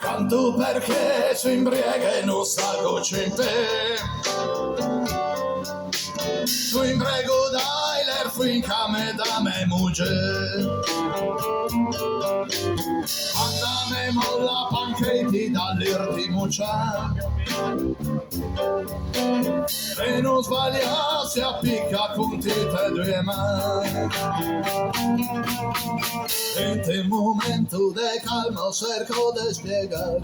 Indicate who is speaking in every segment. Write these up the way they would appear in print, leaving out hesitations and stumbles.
Speaker 1: Canto perché si imbriaca e non sa cosa in te. Tu imbrego dai l'er finché me da me muge. Andame molla panchetti dall'irti muccia. E non sbaglia si appicca con te due mani. In te momento de calma cerco di spiegare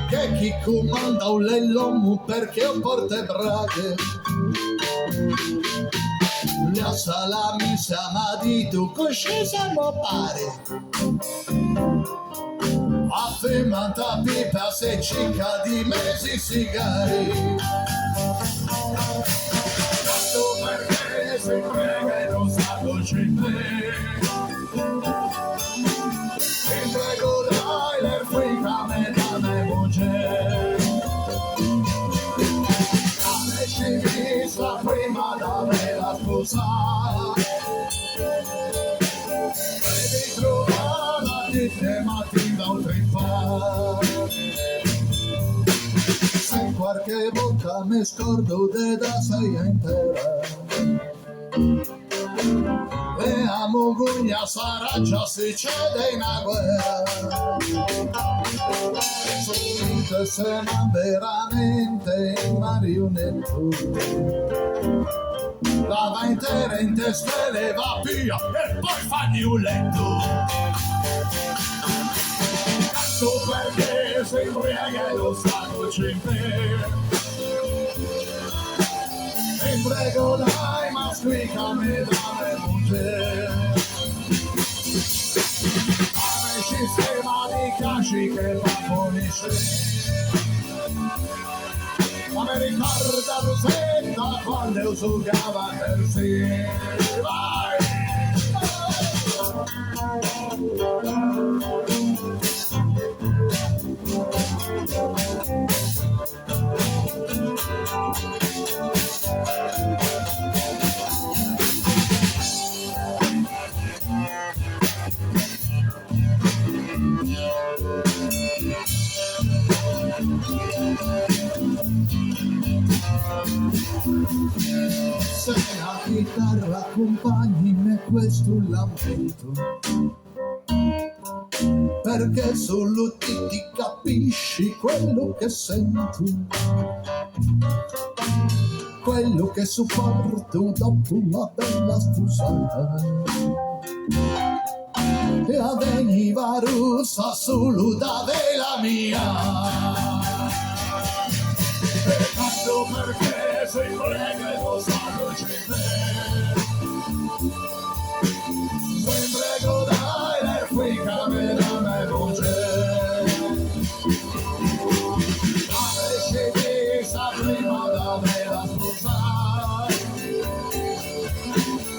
Speaker 1: che chi comanda un l'uomo perché un porte braghe. La salami siamo di tu così siamo pare. Affirmata pipa se cicca di mesi sigari. Tanto perché si prega e non sa cosa in te. Ti prego dai l'er finca me da me buge. Lasci vista prima da me la scusa. Devi trovare di mattina un trippa. Se qualche volta mi scordo de da sei intera. E a Mogugna sarà già si cede in una guerra. Solite sembra veramente in marionetto. La va intera in testa e le va via e poi fagli un letto. Cazzo perché si imbriaca e lo sa cosa in te. E prego dai ma spiegami dame muge. Dame sistema di casci che va punisce. Ma mi ricorda Rosetta quando usava per sé. Vai! Se la chitarra accompagni me questo lamento, perché solo ti capisci quello che sento, quello che sopporto dopo una bella sposata. La veniva rossa solo da vela mia. E tanto perché si prega e lo sanno c'è te. Se prego dai le finca me da me voce. Dame scedessa prima da me la sposare.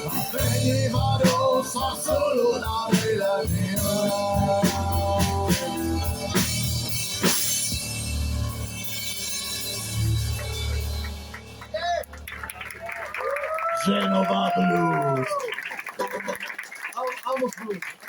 Speaker 1: La veniva rossa solo da vela mia. Genova Blues. Almost blues.